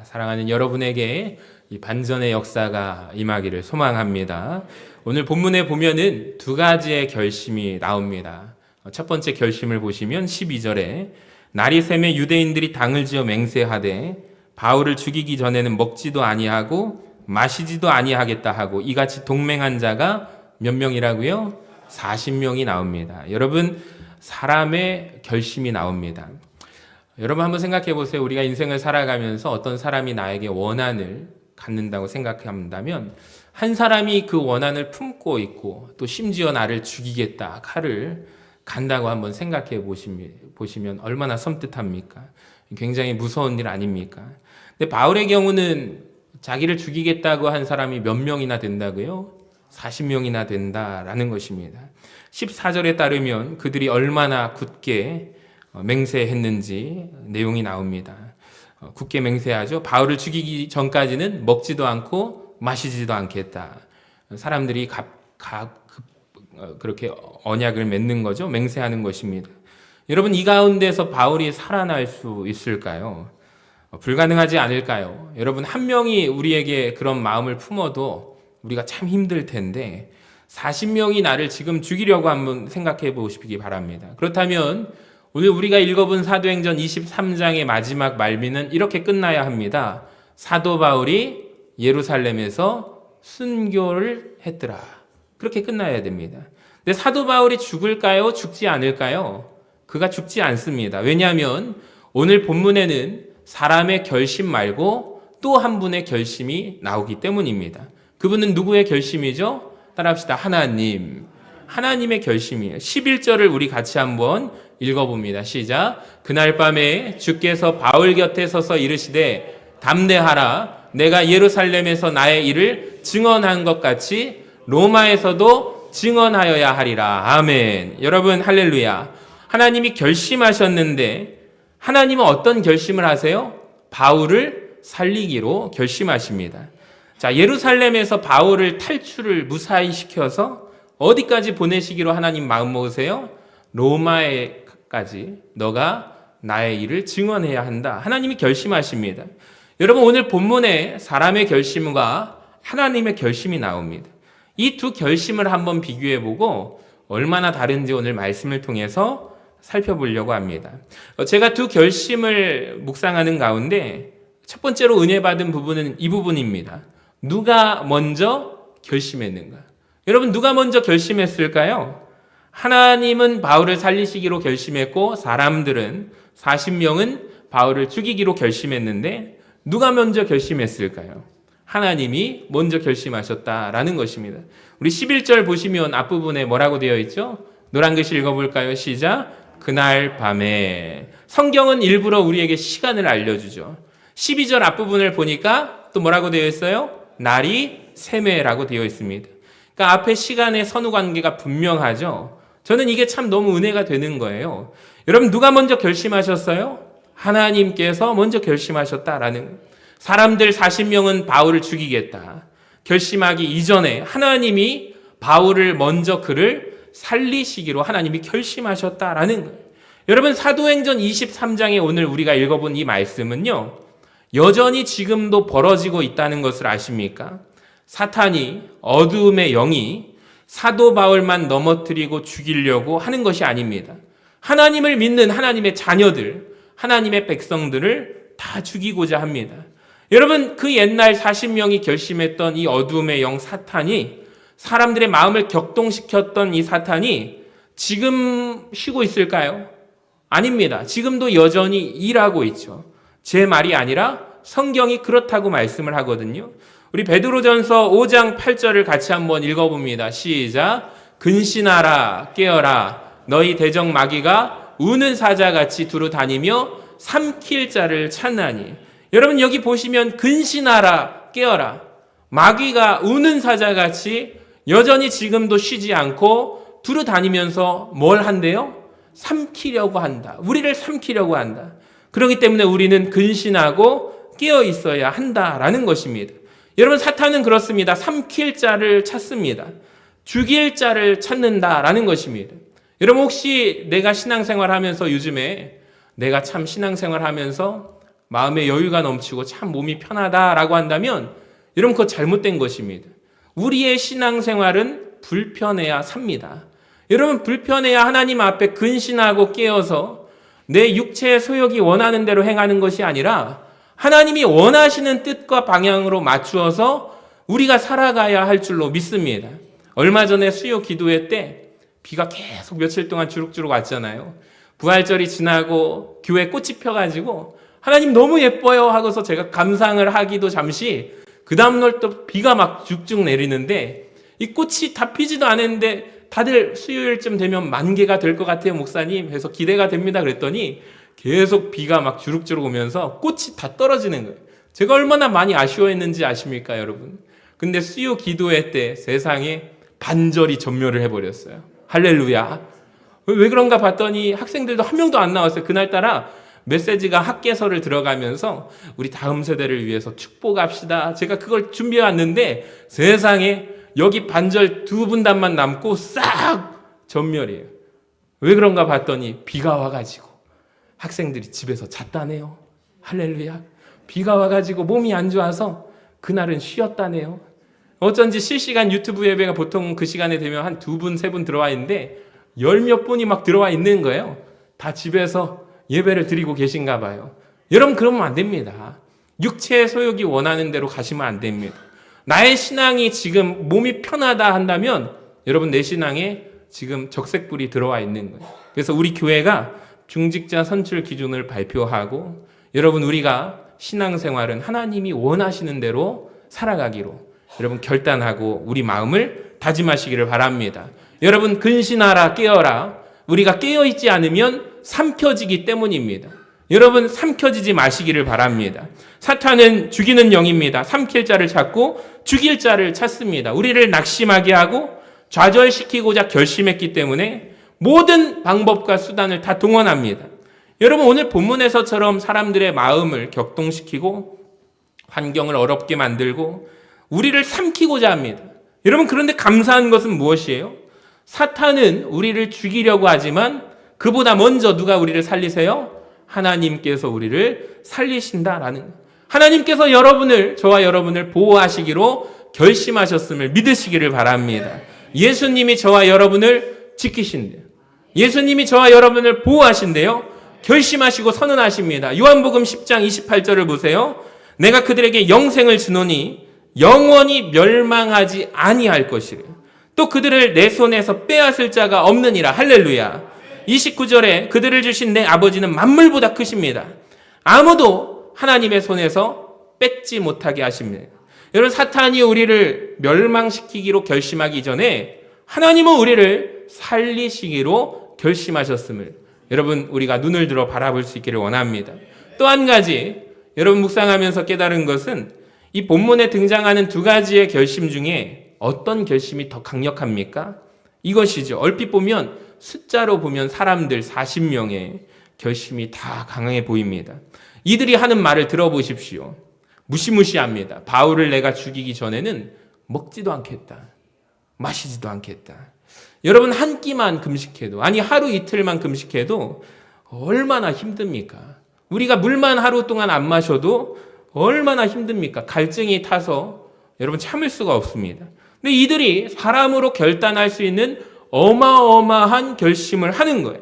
사랑하는 여러분에게 이 반전의 역사가 임하기를 소망합니다. 오늘 본문에 보면은 두 가지의 결심이 나옵니다. 첫 번째 결심을 보시면 12절에 날이 새매 유대인들이 당을 지어 맹세하되 바울을 죽이기 전에는 먹지도 아니하고 마시지도 아니하겠다 하고 이같이 동맹한 자가 몇 명이라고요? 40명이 나옵니다. 여러분, 사람의 결심이 나옵니다. 여러분 한번 생각해 보세요. 우리가 인생을 살아가면서 어떤 사람이 나에게 원한을 갖는다고 생각한다면 한 사람이 그 원한을 품고 있고 또 심지어 나를 죽이겠다 칼을 간다고 한번 생각해 보시면 얼마나 섬뜩합니까? 굉장히 무서운 일 아닙니까? 근데 바울의 경우는 자기를 죽이겠다고 한 사람이 몇 명이나 된다고요? 40명이나 된다라는 것입니다. 14절에 따르면 그들이 얼마나 굳게 맹세했는지 내용이 나옵니다. 굳게 맹세하죠. 바울을 죽이기 전까지는 먹지도 않고 마시지도 않겠다. 사람들이 그렇게 언약을 맺는 거죠. 맹세하는 것입니다. 여러분, 이 가운데서 바울이 살아날 수 있을까요? 불가능하지 않을까요? 여러분, 한 명이 우리에게 그런 마음을 품어도 우리가 참 힘들 텐데 40명이 나를 지금 죽이려고 한번 생각해 보시기 바랍니다. 그렇다면 오늘 우리가 읽어본 사도행전 23장의 마지막 말미는 이렇게 끝나야 합니다. 사도 바울이 예루살렘에서 순교를 했더라. 그렇게 끝나야 됩니다. 근데 사도 바울이 죽을까요? 죽지 않을까요? 그가 죽지 않습니다. 왜냐하면 오늘 본문에는 사람의 결심 말고 또 한 분의 결심이 나오기 때문입니다. 그분은 누구의 결심이죠? 따라합시다. 하나님의 결심이에요. 11절을 우리 같이 한번 읽어봅니다. 시작. 그날 밤에 주께서 바울 곁에 서서 이르시되 담대하라. 내가 예루살렘에서 나의 일을 증언한 것 같이 로마에서도 증언하여야 하리라. 아멘. 여러분, 할렐루야. 하나님이 결심하셨는데 하나님은 어떤 결심을 하세요? 바울을 살리기로 결심하십니다. 자, 예루살렘에서 바울을 탈출을 무사히 시켜서 어디까지 보내시기로 하나님 마음 먹으세요? 로마에까지 너가 나의 일을 증언해야 한다. 하나님이 결심하십니다. 여러분, 오늘 본문에 사람의 결심과 하나님의 결심이 나옵니다. 이 두 결심을 한번 비교해보고 얼마나 다른지 오늘 말씀을 통해서 살펴보려고 합니다. 제가 두 결심을 묵상하는 가운데 첫 번째로 은혜 받은 부분은 이 부분입니다. 누가 먼저 결심했는가? 여러분, 누가 먼저 결심했을까요? 하나님은 바울을 살리시기로 결심했고 사람들은 40명은 바울을 죽이기로 결심했는데 누가 먼저 결심했을까요? 하나님이 먼저 결심하셨다라는 것입니다. 우리 11절 보시면 앞부분에 뭐라고 되어 있죠? 노란 글씨 읽어볼까요? 시작. 그날 밤에. 성경은 일부러 우리에게 시간을 알려주죠. 12절 앞부분을 보니까 또 뭐라고 되어 있어요? 날이 새매라고 되어 있습니다. 그러니까 앞에 시간의 선후관계가 분명하죠. 저는 이게 참 너무 은혜가 되는 거예요. 여러분, 누가 먼저 결심하셨어요? 하나님께서 먼저 결심하셨다라는. 사람들 40명은 바울을 죽이겠다 결심하기 이전에 하나님이 바울을 먼저 그를 살리시기로 하나님이 결심하셨다라는 거예요. 여러분, 사도행전 23장에 오늘 우리가 읽어본 이 말씀은요, 여전히 지금도 벌어지고 있다는 것을 아십니까? 사탄이, 어두움의 영이 사도 바울만 넘어뜨리고 죽이려고 하는 것이 아닙니다. 하나님을 믿는 하나님의 자녀들, 하나님의 백성들을 다 죽이고자 합니다. 여러분, 그 옛날 40명이 결심했던 이 어두움의 영 사탄이, 사람들의 마음을 격동시켰던 이 사탄이 지금 쉬고 있을까요? 아닙니다. 지금도 여전히 일하고 있죠. 제 말이 아니라 성경이 그렇다고 말씀을 하거든요. 우리 베드로전서 5장 8절을 같이 한번 읽어봅니다. 시작. 근신하라 깨어라 너희 대적 마귀가 우는 사자같이 두루 다니며 삼킬 자를 찾나니. 여러분, 여기 보시면 근신하라 깨어라. 마귀가 우는 사자같이 여전히 지금도 쉬지 않고 두루 다니면서 뭘 한대요? 삼키려고 한다. 우리를 삼키려고 한다. 그렇기 때문에 우리는 근신하고 깨어 있어야 한다라는 것입니다. 여러분, 사탄은 그렇습니다. 삼킬 자를 찾습니다. 죽일 자를 찾는다라는 것입니다. 여러분, 혹시 내가 신앙생활 하면서 요즘에 내가 참 신앙생활 하면서 마음에 여유가 넘치고 참 몸이 편하다라고 한다면 여러분 그거 잘못된 것입니다. 우리의 신앙생활은 불편해야 삽니다. 여러분 불편해야 하나님 앞에 근신하고 깨어서 내 육체의 소욕이 원하는 대로 행하는 것이 아니라 하나님이 원하시는 뜻과 방향으로 맞추어서 우리가 살아가야 할 줄로 믿습니다. 얼마 전에 수요 기도회 때 비가 계속 며칠 동안 주룩주룩 왔잖아요. 부활절이 지나고 교회 꽃이 펴가지고 하나님 너무 예뻐요 하고서 제가 감상을 하기도 잠시 그 다음날 또 비가 막 쭉쭉 내리는데 이 꽃이 다 피지도 않았는데 다들 수요일쯤 되면 만개가 될 것 같아요 목사님 해서 기대가 됩니다 그랬더니 계속 비가 막 주룩주룩 오면서 꽃이 다 떨어지는 거예요. 제가 얼마나 많이 아쉬워했는지 아십니까 여러분? 근데 수요 기도회 때 세상에 반절이 전멸을 해버렸어요. 할렐루야. 왜 그런가 봤더니 학생들도 한 명도 안 나왔어요. 그날따라 메시지가 학개서를 들어가면서 우리 다음 세대를 위해서 축복합시다. 제가 그걸 준비해 왔는데 세상에 여기 반절 두 분단만 남고 싹 전멸이에요. 왜 그런가 봤더니 비가 와가지고 학생들이 집에서 잤다네요. 할렐루야. 비가 와가지고 몸이 안 좋아서 그날은 쉬었다네요. 어쩐지 실시간 유튜브 예배가 보통 그 시간에 되면 한 두 분, 세 분 들어와 있는데 열 몇 분이 막 들어와 있는 거예요. 다 집에서 예배를 드리고 계신가 봐요. 여러분 그러면 안 됩니다. 육체의 소욕이 원하는 대로 가시면 안 됩니다. 나의 신앙이 지금 몸이 편하다 한다면 여러분 내 신앙에 지금 적색불이 들어와 있는 거예요. 그래서 우리 교회가 중직자 선출 기준을 발표하고 여러분 우리가 신앙생활은 하나님이 원하시는 대로 살아가기로 여러분 결단하고 우리 마음을 다짐하시기를 바랍니다. 여러분 근신하라 깨어라. 우리가 깨어있지 않으면 삼켜지기 때문입니다. 여러분 삼켜지지 마시기를 바랍니다. 사탄은 죽이는 영입니다. 삼킬 자를 찾고 죽일 자를 찾습니다. 우리를 낙심하게 하고 좌절시키고자 결심했기 때문에 모든 방법과 수단을 다 동원합니다. 여러분 오늘 본문에서처럼 사람들의 마음을 격동시키고 환경을 어렵게 만들고 우리를 삼키고자 합니다. 여러분 그런데 감사한 것은 무엇이에요? 사탄은 우리를 죽이려고 하지만 그보다 먼저 누가 우리를 살리세요? 하나님께서 우리를 살리신다라는 거예요. 하나님께서 저와 여러분을 보호하시기로 결심하셨음을 믿으시기를 바랍니다. 예수님이 저와 여러분을 지키신대요. 예수님이 저와 여러분을 보호하신대요. 결심하시고 선언하십니다. 요한복음 10장 28절을 보세요. 내가 그들에게 영생을 주노니 영원히 멸망하지 아니할 것이래. 또 그들을 내 손에서 빼앗을 자가 없느니라. 할렐루야. 29절에 그들을 주신 내 아버지는 만물보다 크십니다. 아무도 하나님의 손에서 뺏지 못하게 하십니다. 여러분 사탄이 우리를 멸망시키기로 결심하기 전에 하나님은 우리를 살리시기로 결심하셨음을 여러분 우리가 눈을 들어 바라볼 수 있기를 원합니다. 또 한 가지 여러분 묵상하면서 깨달은 것은 이 본문에 등장하는 두 가지의 결심 중에 어떤 결심이 더 강력합니까? 이것이죠. 얼핏 보면 숫자로 보면 사람들 40명의 결심이 다 강해 보입니다. 이들이 하는 말을 들어보십시오. 무시무시합니다. 바울을 내가 죽이기 전에는 먹지도 않겠다. 마시지도 않겠다. 여러분 한 끼만 금식해도 아니 하루 이틀만 금식해도 얼마나 힘듭니까? 우리가 물만 하루 동안 안 마셔도 얼마나 힘듭니까? 갈증이 타서 여러분 참을 수가 없습니다. 근데 이들이 사람으로 결단할 수 있는 어마어마한 결심을 하는 거예요.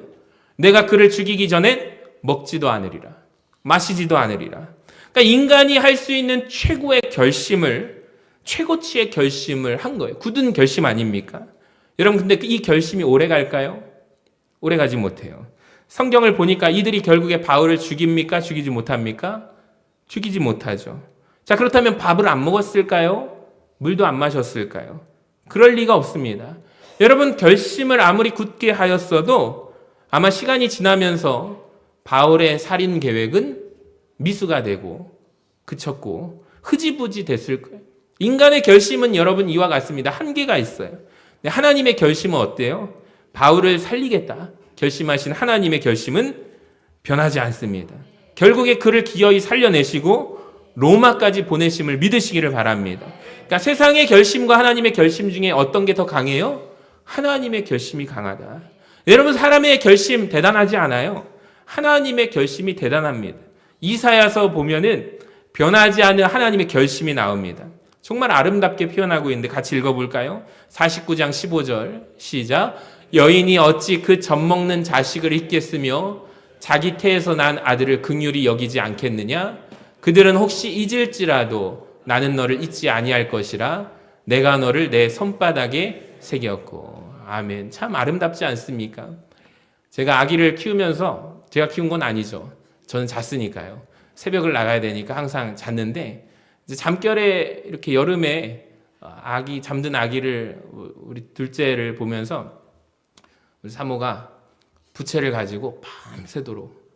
내가 그를 죽이기 전에 먹지도 않으리라. 마시지도 않으리라. 그러니까 인간이 할 수 있는 최고의 결심을 최고치의 결심을 한 거예요. 굳은 결심 아닙니까? 여러분 근데 이 결심이 오래 갈까요? 오래 가지 못해요. 성경을 보니까 이들이 결국에 바울을 죽입니까? 죽이지 못합니까? 죽이지 못하죠. 자 그렇다면 밥을 안 먹었을까요? 물도 안 마셨을까요? 그럴 리가 없습니다. 여러분 결심을 아무리 굳게 하였어도 아마 시간이 지나면서 바울의 살인 계획은 미수가 되고 그쳤고 흐지부지 됐을 거예요. 인간의 결심은 여러분 이와 같습니다. 한계가 있어요. 하나님의 결심은 어때요? 바울을 살리겠다 결심하신 하나님의 결심은 변하지 않습니다. 결국에 그를 기어이 살려내시고 로마까지 보내심을 믿으시기를 바랍니다. 그러니까 세상의 결심과 하나님의 결심 중에 어떤 게 더 강해요? 하나님의 결심이 강하다. 여러분 사람의 결심 대단하지 않아요. 하나님의 결심이 대단합니다. 이사야서 보면은 변하지 않는 하나님의 결심이 나옵니다. 정말 아름답게 표현하고 있는데 같이 읽어볼까요? 49장 15절 시작. 여인이 어찌 그 젖먹는 자식을 잊겠으며 자기 태에서 난 아들을 긍휼히 여기지 않겠느냐? 그들은 혹시 잊을지라도 나는 너를 잊지 아니할 것이라 내가 너를 내 손바닥에 새겼고. 아멘. 참 아름답지 않습니까? 제가 아기를 키우면서, 제가 키운 건 아니죠. 저는 잤으니까요. 새벽을 나가야 되니까 항상 잤는데 이제 잠결에 이렇게 여름에 잠든 아기를, 우리 둘째를 보면서 우리 사모가 부채를 가지고 밤새도록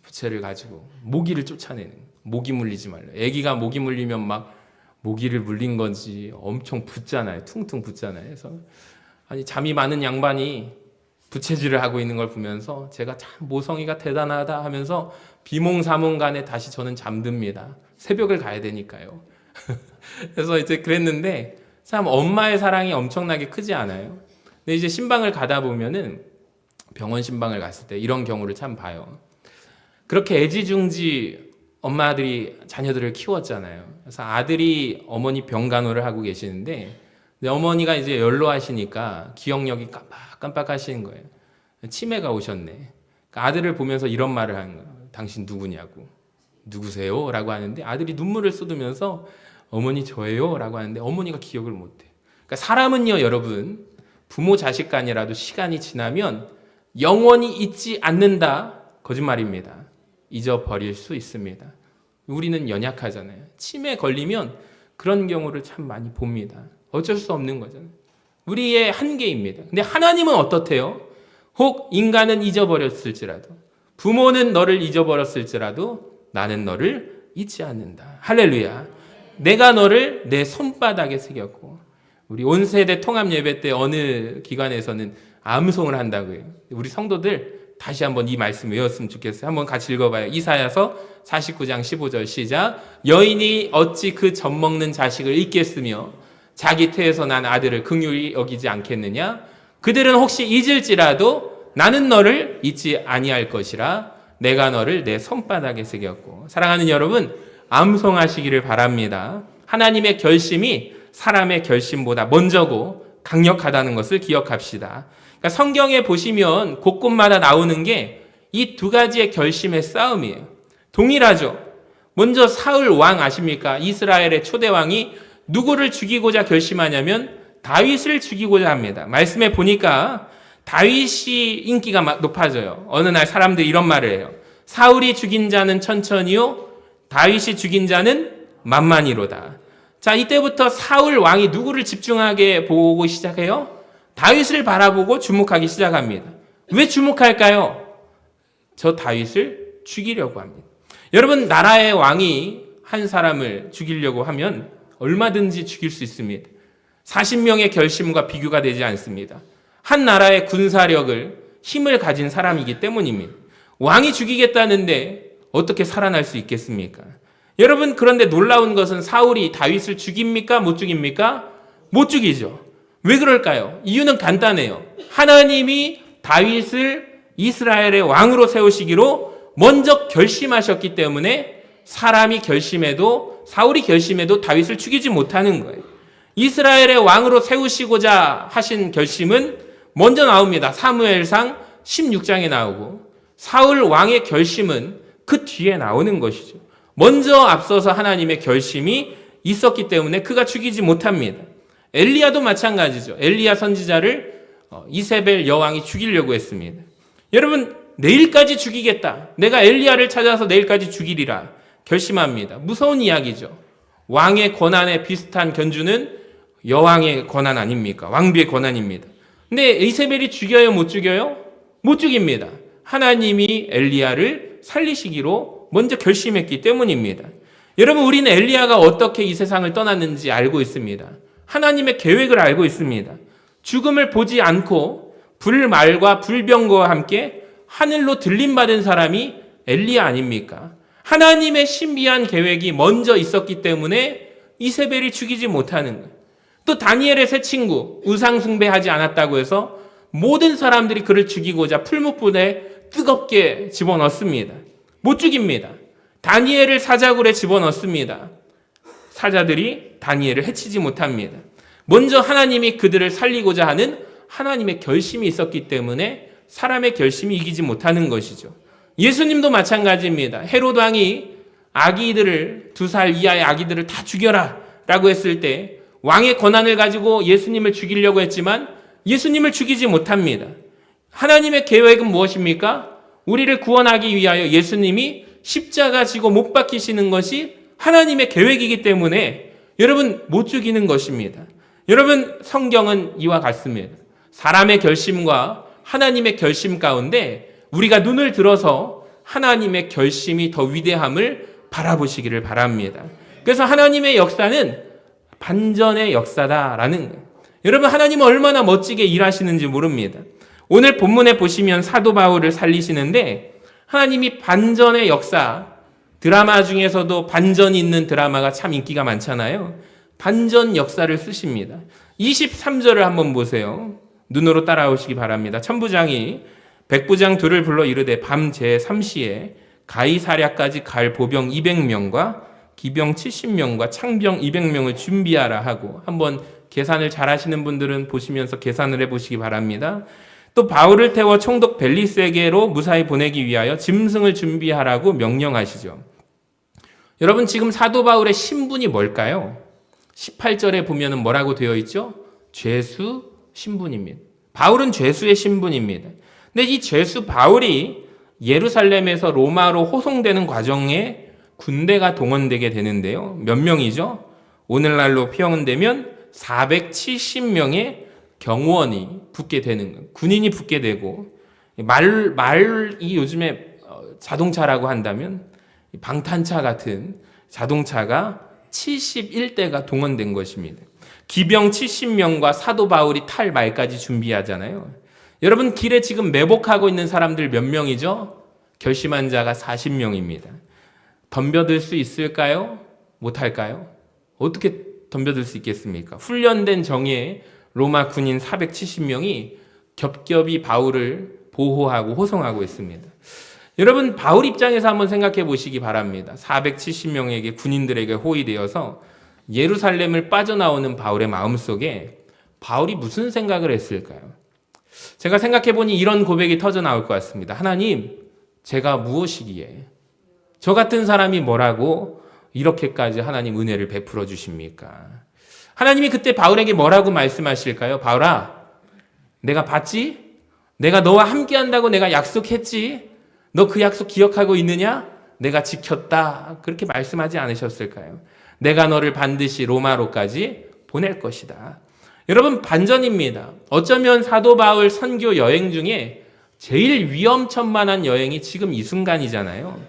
부채를 가지고 모기를 쫓아내는, 모기 물리지 말라. 아기가 모기 물리면 막 모기를 물린 건지 엄청 붓잖아요. 퉁퉁 붓잖아요. 그래서 아니 잠이 많은 양반이 부채질을 하고 있는 걸 보면서 제가 참 모성이가 대단하다 하면서 비몽사몽간에 다시 저는 잠듭니다. 새벽을 가야 되니까요. 그래서 이제 그랬는데 참 엄마의 사랑이 엄청나게 크지 않아요. 근데 이제 신방을 가다 보면은, 병원 신방을 갔을 때 이런 경우를 참 봐요. 그렇게 애지중지 엄마들이 자녀들을 키웠잖아요. 그래서 아들이 어머니 병간호를 하고 계시는데 어머니가 이제 연로하시니까 기억력이 깜빡하시는 거예요. 치매가 오셨네. 그러니까 아들을 보면서 이런 말을 하는 거예요. 당신 누구냐고. 누구세요? 라고 하는데 아들이 눈물을 쏟으면서 어머니 저예요? 라고 하는데 어머니가 기억을 못해요. 그러니까 사람은요, 여러분, 부모 자식 간이라도 시간이 지나면 영원히 잊지 않는다. 거짓말입니다. 잊어버릴 수 있습니다. 우리는 연약하잖아요. 치매 걸리면 그런 경우를 참 많이 봅니다. 어쩔 수 없는 거잖아요. 우리의 한계입니다. 근데 하나님은 어떻대요? 혹 인간은 잊어버렸을지라도, 부모는 너를 잊어버렸을지라도 나는 너를 잊지 않는다. 할렐루야. 내가 너를 내 손바닥에 새겼고. 우리 온 세대 통합 예배 때 어느 기관에서는 암송을 한다고요. 우리 성도들 다시 한번 이 말씀 외웠으면 좋겠어요. 한번 같이 읽어봐요. 이사야서 49장 15절 시작. 여인이 어찌 그 젖먹는 자식을 잊겠으며 자기 태에서 난 아들을 긍휼히 여기지 않겠느냐? 그들은 혹시 잊을지라도 나는 너를 잊지 아니할 것이라 내가 너를 내 손바닥에 새겼고. 사랑하는 여러분, 암송하시기를 바랍니다. 하나님의 결심이 사람의 결심보다 먼저고 강력하다는 것을 기억합시다. 그러니까 성경에 보시면 곳곳마다 나오는 게 이 두 가지의 결심의 싸움이에요. 동일하죠. 먼저 사울 왕 아십니까? 이스라엘의 초대 왕이 누구를 죽이고자 결심하냐면 다윗을 죽이고자 합니다. 말씀에 보니까 다윗이 인기가 높아져요. 어느 날 사람들이 이런 말을 해요. 사울이 죽인 자는 천천히요, 다윗이 죽인 자는 만만히로다. 자, 이때부터 사울 왕이 누구를 집중하게 보고 시작해요? 다윗을 바라보고 주목하기 시작합니다. 왜 주목할까요? 저 다윗을 죽이려고 합니다. 여러분, 나라의 왕이 한 사람을 죽이려고 하면 얼마든지 죽일 수 있습니다. 40명의 결심과 비교가 되지 않습니다. 한 나라의 군사력을, 힘을 가진 사람이기 때문입니다. 왕이 죽이겠다는데 어떻게 살아날 수 있겠습니까? 여러분, 그런데 놀라운 것은 사울이 다윗을 죽입니까? 못 죽입니까? 못 죽이죠. 왜 그럴까요? 이유는 간단해요. 하나님이 다윗을 이스라엘의 왕으로 세우시기로 먼저 결심하셨기 때문에 사람이 결심해도, 사울이 결심해도 다윗을 죽이지 못하는 거예요. 이스라엘의 왕으로 세우시고자 하신 결심은 먼저 나옵니다. 사무엘상 16장에 나오고, 사울 왕의 결심은 그 뒤에 나오는 것이죠. 먼저 앞서서 하나님의 결심이 있었기 때문에 그가 죽이지 못합니다. 엘리야도 마찬가지죠. 엘리야 선지자를 이세벨 여왕이 죽이려고 했습니다. 여러분, 내일까지 죽이겠다. 내가 엘리야를 찾아서 내일까지 죽이리라 결심합니다. 무서운 이야기죠. 왕의 권한에 비슷한 견주는 여왕의 권한 아닙니까? 왕비의 권한입니다. 근데 이세벨이 죽여요? 못 죽여요? 못 죽입니다. 하나님이 엘리야를 살리시기로 먼저 결심했기 때문입니다. 여러분, 우리는 엘리야가 어떻게 이 세상을 떠났는지 알고 있습니다. 하나님의 계획을 알고 있습니다. 죽음을 보지 않고 불말과 불병거와 함께 하늘로 들림받은 사람이 엘리야 아닙니까? 하나님의 신비한 계획이 먼저 있었기 때문에 이세벨이 죽이지 못하는 거예요. 또 다니엘의 세 친구, 우상 숭배하지 않았다고 해서 모든 사람들이 그를 죽이고자 풀무불에 뜨겁게 집어넣습니다. 못 죽입니다. 다니엘을 사자굴에 집어넣습니다. 사자들이 다니엘을 해치지 못합니다. 먼저 하나님이 그들을 살리고자 하는 하나님의 결심이 있었기 때문에 사람의 결심이 이기지 못하는 것이죠. 예수님도 마찬가지입니다. 헤롯 왕이 아기들을 2살 이하의 아기들을 다 죽여라 라고 했을 때 왕의 권한을 가지고 예수님을 죽이려고 했지만 예수님을 죽이지 못합니다. 하나님의 계획은 무엇입니까? 우리를 구원하기 위하여 예수님이 십자가 지고 못 박히시는 것이 하나님의 계획이기 때문에 여러분 못 죽이는 것입니다. 여러분 성경은 이와 같습니다. 사람의 결심과 하나님의 결심 가운데 우리가 눈을 들어서 하나님의 결심이 더 위대함을 바라보시기를 바랍니다. 그래서 하나님의 역사는 반전의 역사다라는 거예요. 여러분 하나님은 얼마나 멋지게 일하시는지 모릅니다. 오늘 본문에 보시면 사도 바울을 살리시는데 하나님이 반전의 역사, 드라마 중에서도 반전이 있는 드라마가 참 인기가 많잖아요. 반전 역사를 쓰십니다. 23절을 한번 보세요. 눈으로 따라오시기 바랍니다. 천부장이 백부장 둘을 불러 이르되 밤 제3시에 가이사랴까지 갈 보병 200명과 기병 70명과 창병 200명을 준비하라 하고, 한번 계산을 잘 하시는 분들은 보시면서 계산을 해보시기 바랍니다. 또 바울을 태워 총독 벨리스에게로 무사히 보내기 위하여 짐승을 준비하라고 명령하시죠. 여러분 지금 사도 바울의 신분이 뭘까요? 18절에 보면 뭐라고 되어 있죠? 죄수 신분입니다. 바울은 죄수의 신분입니다. 근데 이 죄수 바울이 예루살렘에서 로마로 호송되는 과정에 군대가 동원되게 되는데요. 몇 명이죠? 오늘날로 표현되면 470명의 경호원이 붙게 되는 거예요. 군인이 붙게 되고, 말이 요즘에 자동차라고 한다면 방탄차 같은 자동차가 71대가 동원된 것입니다. 기병 70명과 사도 바울이 탈 말까지 준비하잖아요. 여러분 길에 지금 매복하고 있는 사람들 몇 명이죠? 결심한 자가 40명입니다. 덤벼들 수 있을까요? 못할까요? 어떻게 덤벼들 수 있겠습니까? 훈련된 정예의 로마 군인 470명이 겹겹이 바울을 보호하고 호송하고 있습니다. 여러분 바울 입장에서 한번 생각해 보시기 바랍니다. 470명에게 군인들에게 호위되어서 예루살렘을 빠져나오는 바울의 마음속에 바울이 무슨 생각을 했을까요? 제가 생각해 보니 이런 고백이 터져 나올 것 같습니다. 하나님, 제가 무엇이기에 저 같은 사람이 뭐라고 이렇게까지 하나님 은혜를 베풀어 주십니까? 하나님이 그때 바울에게 뭐라고 말씀하실까요? 바울아, 내가 봤지? 내가 너와 함께 한다고 내가 약속했지? 너 그 약속 기억하고 있느냐? 내가 지켰다. 그렇게 말씀하지 않으셨을까요? 내가 너를 반드시 로마로까지 보낼 것이다. 여러분 반전입니다. 어쩌면 사도 바울 선교 여행 중에 제일 위험천만한 여행이 지금 이 순간이잖아요.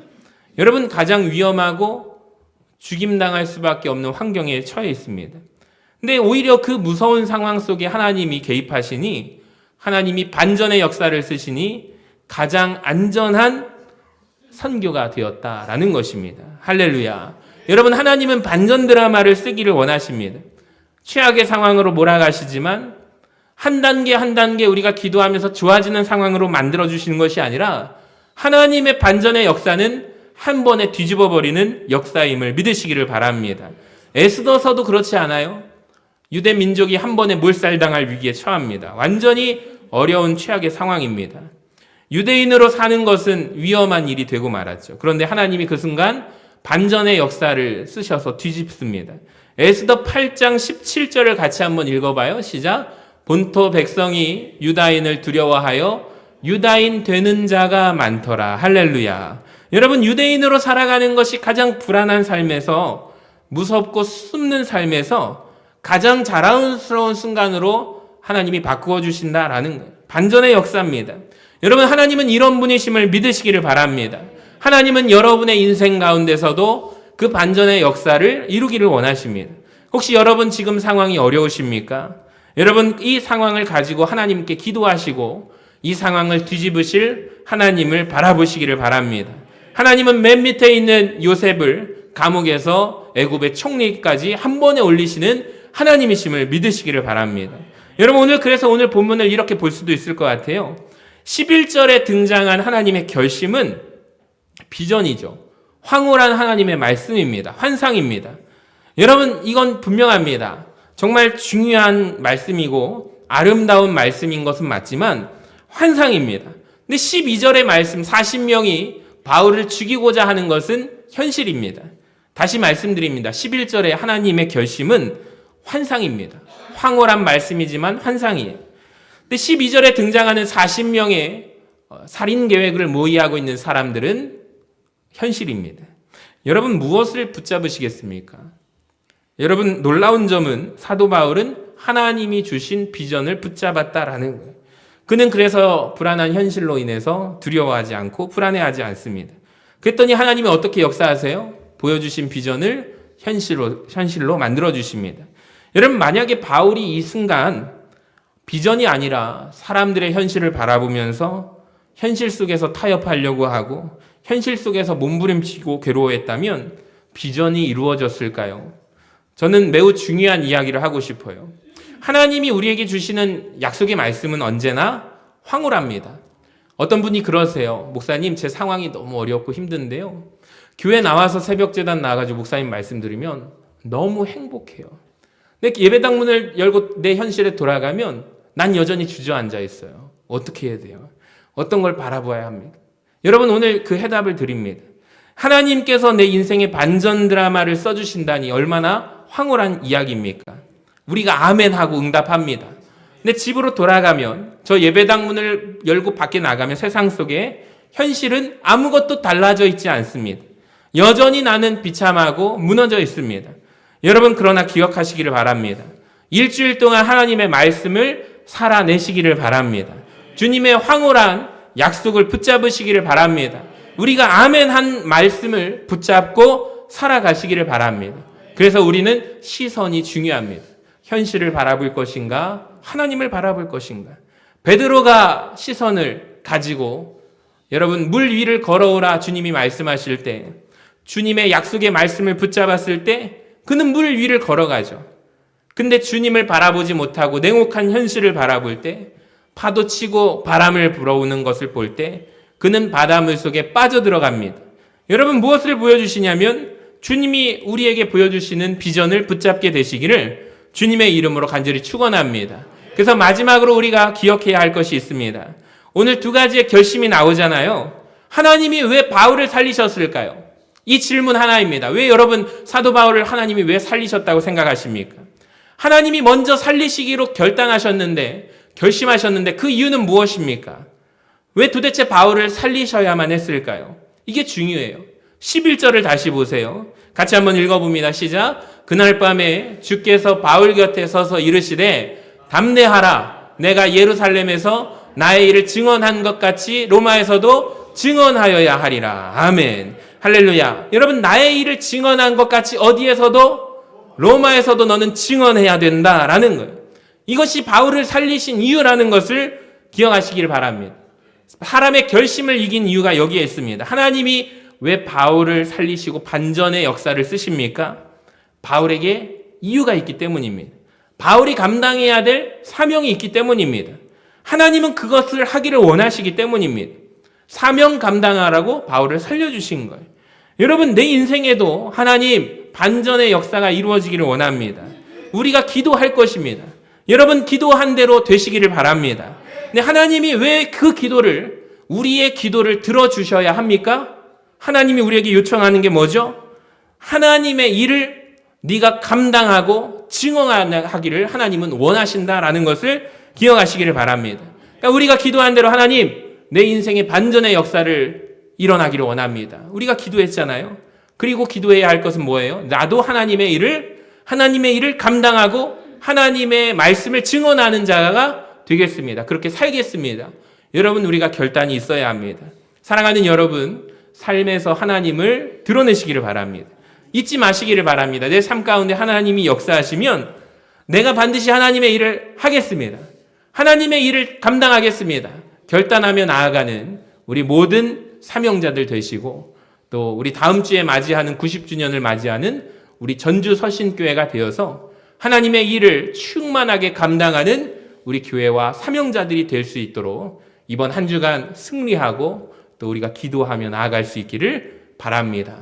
여러분 가장 위험하고 죽임당할 수밖에 없는 환경에 처해 있습니다. 근데 오히려 그 무서운 상황 속에 하나님이 개입하시니, 하나님이 반전의 역사를 쓰시니 가장 안전한 선교가 되었다라는 것입니다. 할렐루야. 여러분 하나님은 반전 드라마를 쓰기를 원하십니다. 최악의 상황으로 몰아가시지만 한 단계 한 단계 우리가 기도하면서 좋아지는 상황으로 만들어주시는 것이 아니라 하나님의 반전의 역사는 한 번에 뒤집어버리는 역사임을 믿으시기를 바랍니다. 에스더서도 그렇지 않아요? 유대 민족이 한 번에 몰살당할 위기에 처합니다. 완전히 어려운 최악의 상황입니다. 유대인으로 사는 것은 위험한 일이 되고 말았죠. 그런데 하나님이 그 순간 반전의 역사를 쓰셔서 뒤집습니다. 에스더 8장 17절을 같이 한번 읽어봐요. 시작. 본토 백성이 유다인을 두려워하여 유다인 되는 자가 많더라. 할렐루야. 여러분 유대인으로 살아가는 것이 가장 불안한 삶에서, 무섭고 숨는 삶에서 가장 자랑스러운 순간으로 하나님이 바꾸어 주신다라는 거예요. 반전의 역사입니다. 여러분 하나님은 이런 분이심을 믿으시기를 바랍니다. 하나님은 여러분의 인생 가운데서도 그 반전의 역사를 이루기를 원하십니다. 혹시 여러분 지금 상황이 어려우십니까? 여러분 이 상황을 가지고 하나님께 기도하시고 이 상황을 뒤집으실 하나님을 바라보시기를 바랍니다. 하나님은 맨 밑에 있는 요셉을 감옥에서 애굽의 총리까지 한 번에 올리시는 하나님이심을 믿으시기를 바랍니다. 여러분 그래서 오늘 본문을 이렇게 볼 수도 있을 것 같아요. 11절에 등장한 하나님의 결심은 비전이죠. 황홀한 하나님의 말씀입니다. 환상입니다. 여러분, 이건 분명합니다. 정말 중요한 말씀이고 아름다운 말씀인 것은 맞지만 환상입니다. 근데 12절의 말씀 40명이 바울을 죽이고자 하는 것은 현실입니다. 다시 말씀드립니다. 11절의 하나님의 결심은 환상입니다. 황홀한 말씀이지만 환상이에요. 근데 12절에 등장하는 40명의 살인 계획을 모의하고 있는 사람들은 현실입니다. 여러분, 무엇을 붙잡으시겠습니까? 여러분, 놀라운 점은 사도 바울은 하나님이 주신 비전을 붙잡았다라는 거예요. 그는 그래서 불안한 현실로 인해서 두려워하지 않고 불안해하지 않습니다. 그랬더니 하나님이 어떻게 역사하세요? 보여주신 비전을 현실로 만들어주십니다. 여러분, 만약에 바울이 이 순간 비전이 아니라 사람들의 현실을 바라보면서 현실 속에서 타협하려고 하고 현실 속에서 몸부림치고 괴로워했다면 비전이 이루어졌을까요? 저는 매우 중요한 이야기를 하고 싶어요. 하나님이 우리에게 주시는 약속의 말씀은 언제나 황홀합니다. 어떤 분이 그러세요. 목사님, 제 상황이 너무 어렵고 힘든데요. 교회 나와서 새벽제단 나와가지고 목사님 말씀 들으면 너무 행복해요. 근데 예배당 문을 열고 내 현실에 돌아가면 난 여전히 주저앉아 있어요. 어떻게 해야 돼요? 어떤 걸 바라봐야 합니까? 여러분, 오늘 그 해답을 드립니다. 하나님께서 내 인생의 반전 드라마를 써주신다니 얼마나 황홀한 이야기입니까? 우리가 아멘하고 응답합니다. 근데 집으로 돌아가면, 저 예배당 문을 열고 밖에 나가면 세상 속에 현실은 아무것도 달라져 있지 않습니다. 여전히 나는 비참하고 무너져 있습니다. 여러분, 그러나 기억하시기를 바랍니다. 일주일 동안 하나님의 말씀을 살아내시기를 바랍니다. 주님의 황홀한 약속을 붙잡으시기를 바랍니다. 우리가 아멘한 말씀을 붙잡고 살아가시기를 바랍니다. 그래서 우리는 시선이 중요합니다. 현실을 바라볼 것인가? 하나님을 바라볼 것인가? 베드로가 시선을 가지고 여러분, 물 위를 걸어오라 주님이 말씀하실 때, 주님의 약속의 말씀을 붙잡았을 때 그는 물 위를 걸어가죠. 근데 주님을 바라보지 못하고 냉혹한 현실을 바라볼 때, 파도 치고 바람을 불어오는 것을 볼 때 그는 바닷물 속에 빠져들어갑니다. 여러분, 무엇을 보여주시냐면 주님이 우리에게 보여주시는 비전을 붙잡게 되시기를 주님의 이름으로 간절히 축원합니다. 그래서 마지막으로 우리가 기억해야 할 것이 있습니다. 오늘 두 가지의 결심이 나오잖아요. 하나님이 왜 바울을 살리셨을까요? 이 질문 하나입니다. 왜 여러분, 사도 바울을 하나님이 왜 살리셨다고 생각하십니까? 하나님이 먼저 살리시기로 결심하셨는데 그 이유는 무엇입니까? 왜 도대체 바울을 살리셔야만 했을까요? 이게 중요해요. 11절을 다시 보세요. 같이 한번 읽어봅니다. 시작. 그날 밤에 주께서 바울 곁에 서서 이르시되 담대하라. 내가 예루살렘에서 나의 일을 증언한 것 같이 로마에서도 증언하여야 하리라. 아멘. 할렐루야. 여러분, 나의 일을 증언한 것 같이 어디에서도? 로마에서도 너는 증언해야 된다라는 거예요. 이것이 바울을 살리신 이유라는 것을 기억하시기를 바랍니다. 사람의 결심을 이긴 이유가 여기에 있습니다. 하나님이 왜 바울을 살리시고 반전의 역사를 쓰십니까? 바울에게 이유가 있기 때문입니다. 바울이 감당해야 될 사명이 있기 때문입니다. 하나님은 그것을 하기를 원하시기 때문입니다. 사명 감당하라고 바울을 살려주신 거예요. 여러분, 내 인생에도 하나님 반전의 역사가 이루어지기를 원합니다. 우리가 기도할 것입니다. 여러분, 기도한 대로 되시기를 바랍니다. 근데 하나님이 왜 그 기도를, 우리의 기도를 들어주셔야 합니까? 하나님이 우리에게 요청하는 게 뭐죠? 하나님의 일을 네가 감당하고 증언하기를 하나님은 원하신다라는 것을 기억하시기를 바랍니다. 그러니까 우리가 기도한 대로 하나님, 내 인생의 반전의 역사를 일어나기를 원합니다. 우리가 기도했잖아요. 그리고 기도해야 할 것은 뭐예요? 나도 하나님의 일을 감당하고 하나님의 말씀을 증언하는 자가 되겠습니다. 그렇게 살겠습니다. 여러분, 우리가 결단이 있어야 합니다. 사랑하는 여러분, 삶에서 하나님을 드러내시기를 바랍니다. 잊지 마시기를 바랍니다. 내 삶 가운데 하나님이 역사하시면 내가 반드시 하나님의 일을 하겠습니다. 하나님의 일을 감당하겠습니다. 결단하며 나아가는 우리 모든 사명자들 되시고, 또 우리 다음 주에 맞이하는 90주년을 맞이하는 우리 전주 서신교회가 되어서 하나님의 일을 충만하게 감당하는 우리 교회와 사명자들이 될 수 있도록 이번 한 주간 승리하고 또 우리가 기도하며 나아갈 수 있기를 바랍니다.